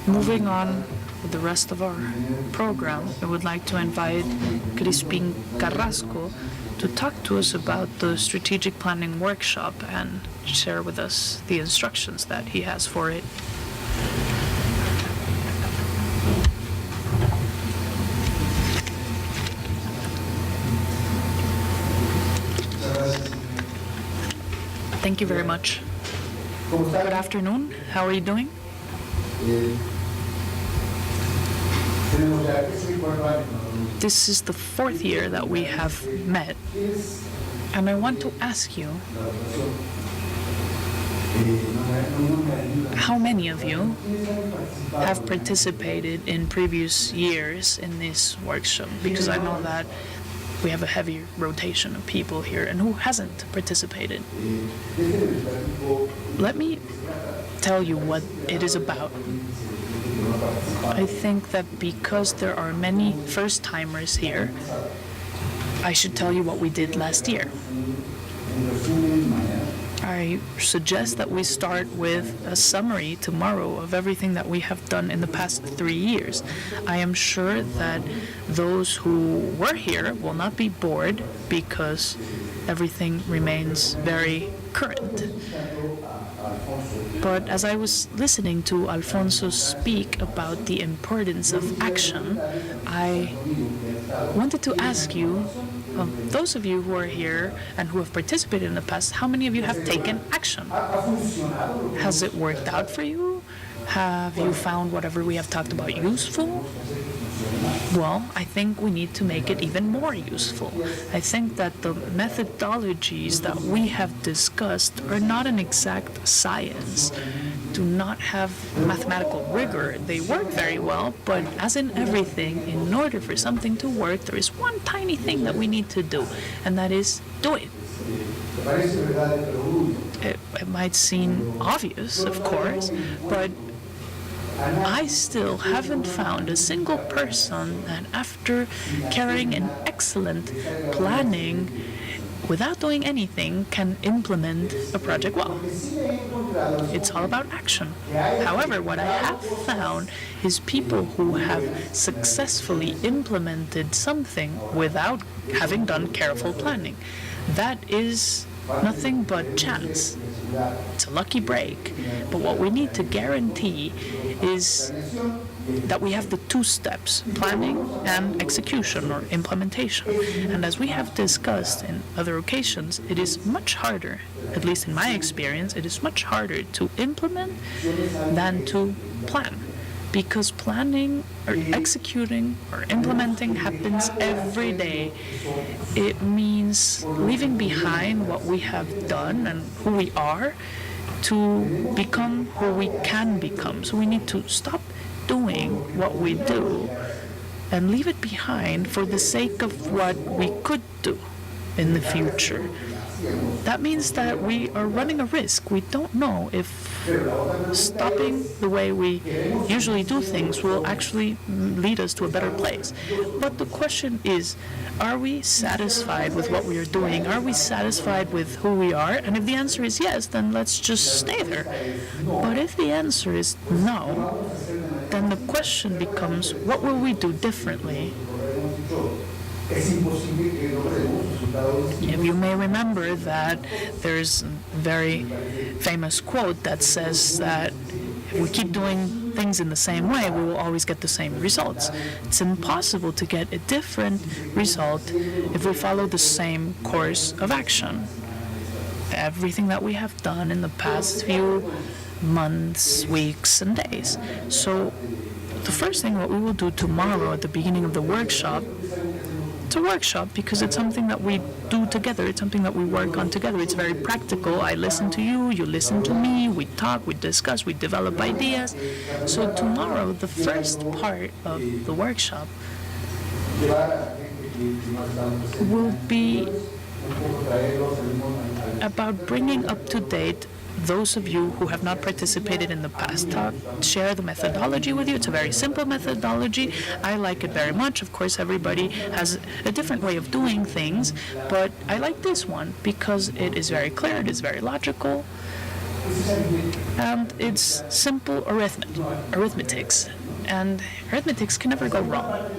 Moving on with the rest of our program, I would like to invite Crispín Carrasco to talk to us about the strategic planning workshop and share with us the instructions that he has for it. Thank you very much. Good afternoon. How are you doing? This is the fourth year that we have met, and I want to ask you, how many of you have participated in previous years in this workshop? Because I know that we have a heavy rotation of people here, and who hasn't participated? Let me tell you what it is about. I think that because there are many first-timers here, I should tell you what we did last year. I suggest that we start with a summary tomorrow of everything that we have done in the past 3 years. I am sure that those who were here will not be bored because everything remains very current. But as I was listening to Alfonso speak about the importance of action, I wanted to ask you, those of you who are here and who have participated in the past, how many of you have taken action? Has it worked out for you? Have you found whatever we have talked about useful? Well, I think we need to make it even more useful. I think that the methodologies that we have discussed are not an exact science, do not have mathematical rigor. They work very well, but as in everything, in order for something to work, there is one tiny thing that we need to do, and that is do it. It might seem obvious, of course, but I still haven't found a single person that after carrying an excellent planning without doing anything can implement a project well. It's all about action. However, what I have found is people who have successfully implemented something without having done careful planning. That is nothing but chance. It's a lucky break. But what we need to guarantee is that we have the two steps, planning and execution or implementation. And as we have discussed in other occasions, it is much harder, at least in my experience, it is much harder to implement than to plan. Because planning or executing or implementing happens every day. It means leaving behind what we have done and who we are to become who we can become. So we need to stop doing what we do and leave it behind for the sake of what we could do in the future. That means that we are running a risk. We don't know if stopping the way we usually do things will actually lead us to a better place. But the question is, are we satisfied with what we are doing? Are we satisfied with who we are? And if the answer is yes, then let's just stay there. But if the answer is no, then the question becomes, what will we do differently? If you may remember that there's a very famous quote that says that if we keep doing things in the same way, we will always get the same results. It's impossible to get a different result if we follow the same course of action. Everything that we have done in the past few months, weeks, and days. So the first thing what we will do tomorrow at the beginning of the workshop, it's a workshop because it's something that we do together. It's something that we work on together. It's very practical. I listen to you, you listen to me, we talk, we discuss, we develop ideas. So tomorrow, the first part of the workshop will be about bringing up to date those of you who have not participated in the past. Share the methodology with you. It's a very simple methodology. I like it very much. Of course, everybody has a different way of doing things, but I like this one because it is very clear, it is very logical, And it's simple arithmetics. And arithmetics can never go wrong.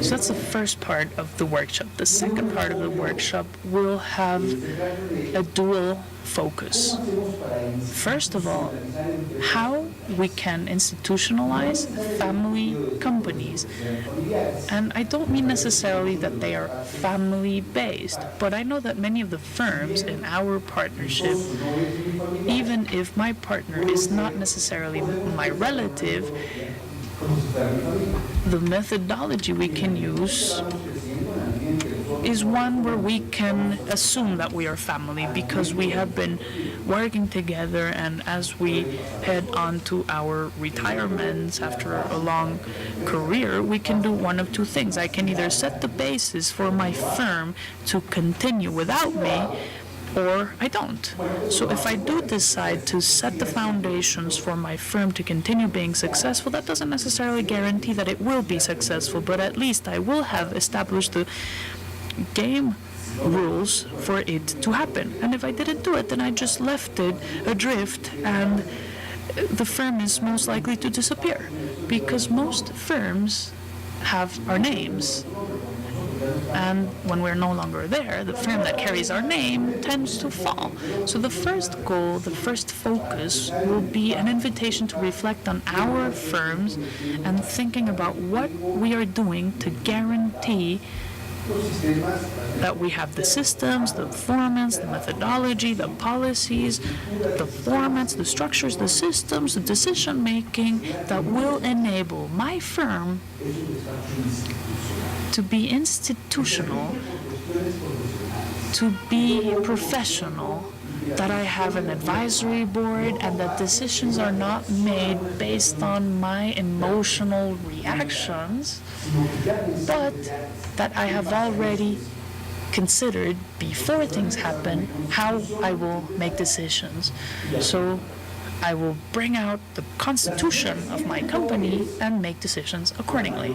So that's the first part of the workshop. The second part of the workshop will have a dual focus. First of all, how we can institutionalize family companies. And I don't mean necessarily that they are family-based, but I know that many of the firms in our partnership, even if my partner is not necessarily my relative, the methodology we can use is one where we can assume that we are family because we have been working together, and as we head on to our retirements after a long career, we can do one of two things. I can either set the basis for my firm to continue without me, or I don't. So if I do decide to set the foundations for my firm to continue being successful, that doesn't necessarily guarantee that it will be successful, but at least I will have established the game rules for it to happen. And if I didn't do it, then I just left it adrift, and the firm is most likely to disappear, because most firms have our names. And when we're no longer there, the firm that carries our name tends to fall. So the first goal, the first focus will be an invitation to reflect on our firms and thinking about what we are doing to guarantee that we have the systems, the formats, the methodology, the policies, the formats, the structures, the systems, the decision-making that will enable my firm to be institutional, to be professional, that I have an advisory board, and that decisions are not made based on my emotional reactions, but that I have already considered before things happen how I will make decisions. So I will bring out the constitution of my company and make decisions accordingly.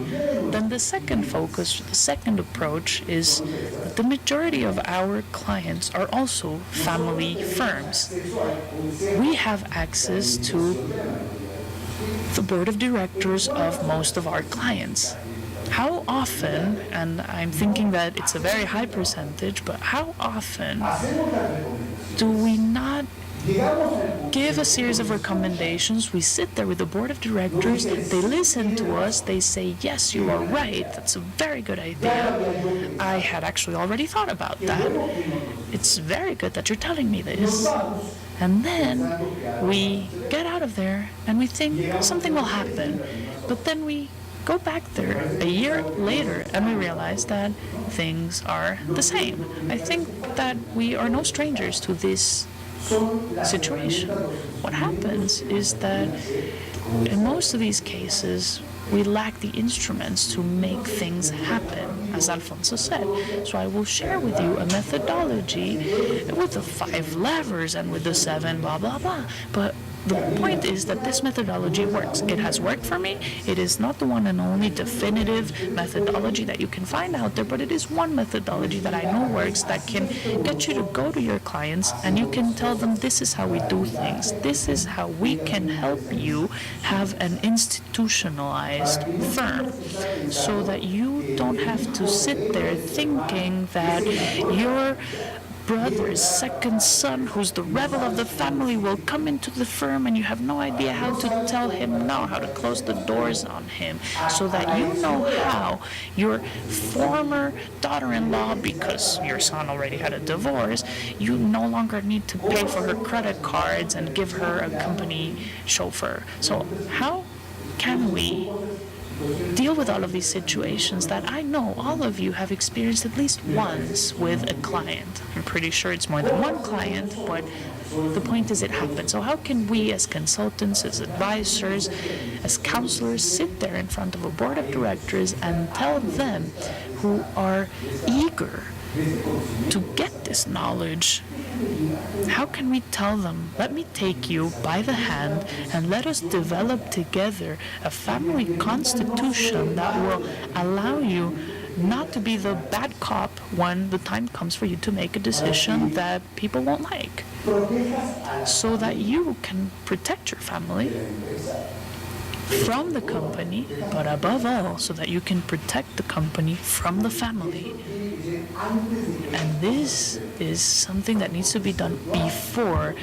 Then the second focus, the second approach is that the majority of our clients are also family firms. We have access to the board of directors of most of our clients. How often, and I'm thinking that it's a very high percentage, but how often do we not give a series of recommendations? We sit there with the board of directors, they listen to us, they say, yes, you are right, that's a very good idea. I had actually already thought about that. It's very good that you're telling me this. And then we get out of there and we think something will happen. But then we go back there a year later and we realize that things are the same. I think that we are no strangers to this situation. What happens is that in most of these cases, we lack the instruments to make things happen, as Alfonso said. So I will share with you a methodology with the 5 levers and with the 7 blah, blah, blah. But the point is that this methodology works. It has worked for me. It is not the one and only definitive methodology that you can find out there, but it is one methodology that I know works, that can get you to go to your clients and you can tell them, this is how we do things. This is how we can help you have an institutionalized firm, so that you don't have to sit there thinking that your brother's second son, who's the rebel of the family, will come into the firm and you have no idea how to tell him no, how to close the doors on him, so that you know how your former daughter-in-law, because your son already had a divorce, you no longer need to pay for her credit cards and give her a company chauffeur. So how can we deal with all of these situations that I know all of you have experienced at least once with a client? I'm pretty sure it's more than one client, but the point is it happens. So how can we as consultants, as advisors, as counselors sit there in front of a board of directors and tell them, who are eager to get this knowledge, how can we tell them, let me take you by the hand and let us develop together a family constitution that will allow you not to be the bad cop when the time comes for you to make a decision that people won't like? so that you can protect your family from the company, but above all, so that you can protect the company from the family. And this is something that needs to be done before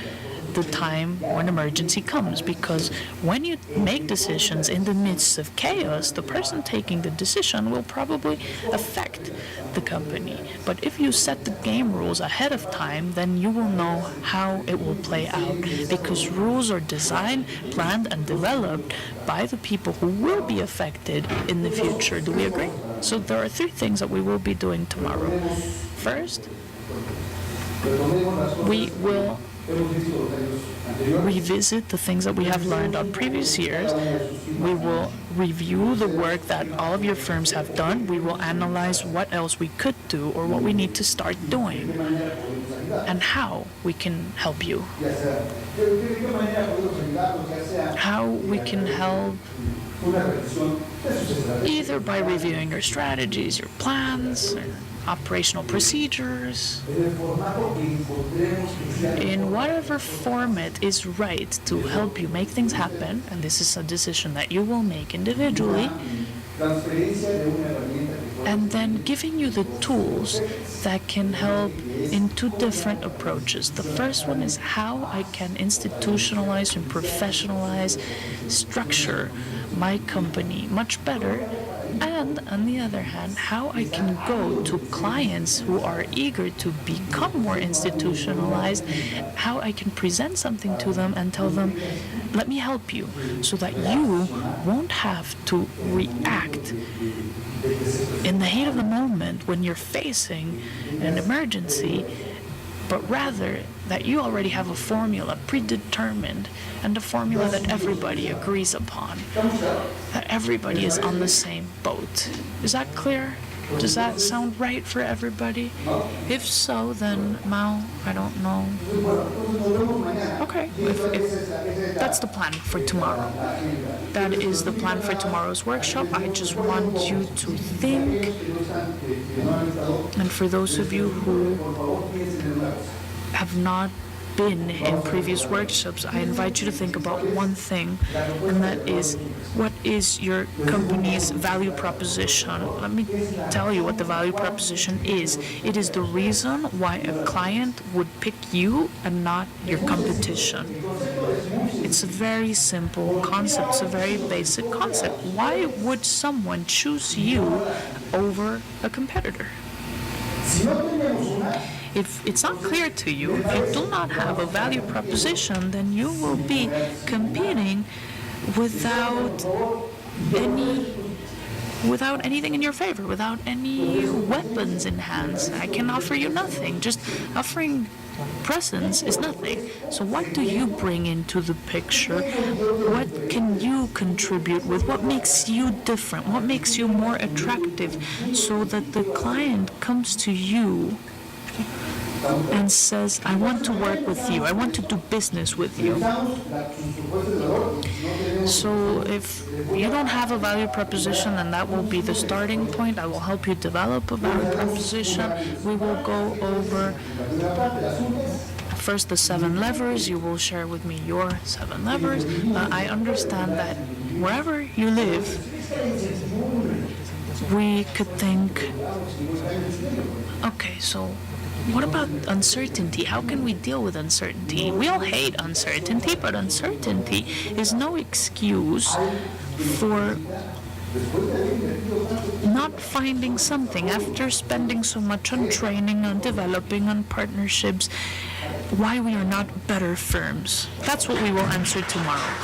the time when emergency comes, because when you make decisions in the midst of chaos, the person taking the decision will probably affect the company. But if you set the game rules ahead of time, then you will know how it will play out, because rules are designed, planned, and developed by the people who will be affected in the future. Do we agree? So there are 3 things that we will be doing tomorrow. First, we will revisit the things that we have learned on previous years. We will review the work that all of your firms have done. We will analyze what else we could do or what we need to start doing and how we can help you. How we can help either by reviewing your strategies, your plans, operational procedures, in whatever format is right to help you make things happen, and this is a decision that you will make individually, and then giving you the tools that can help in 2 different approaches. The first one is how I can institutionalize and professionalize, structure my company much better. And on the other hand, how I can go to clients who are eager to become more institutionalized, how I can present something to them and tell them, let me help you, so that you won't have to react in the heat of the moment when you're facing an emergency, but rather that you already have a formula predetermined, and a formula that everybody agrees upon, that everybody is on the same boat. Is that clear? Does that sound right for everybody? If so, then Mao, I don't know. Okay, if that's the plan for tomorrow. That is the plan for tomorrow's workshop. I just want you to think, and for those of you who have not been in previous workshops, I invite you to think about one thing, and that is, what is your company's value proposition? Let me tell you what the value proposition is. It is the reason why a client would pick you and not your competition. It's a very simple concept. It's a very basic concept. Why would someone choose you over a competitor? If it's not clear to you, if you do not have a value proposition, then you will be competing without anything in your favor, without any weapons in hands. I can offer you nothing. Just offering presence is nothing. So what do you bring into the picture? What can you contribute with? What makes you different? What makes you more attractive, so that the client comes to you and says, I want to work with you, I want to do business with you. So if you don't have a value proposition, then that will be the starting point. I will help you develop a value proposition. We will go over first the 7 levers. You will share with me your 7 levers. I understand that wherever you live, we could think, okay, so what about uncertainty? How can we deal with uncertainty? We all hate uncertainty, but uncertainty is no excuse for not finding something after spending so much on training, on developing, on partnerships, why we are not better firms. That's what we will answer tomorrow.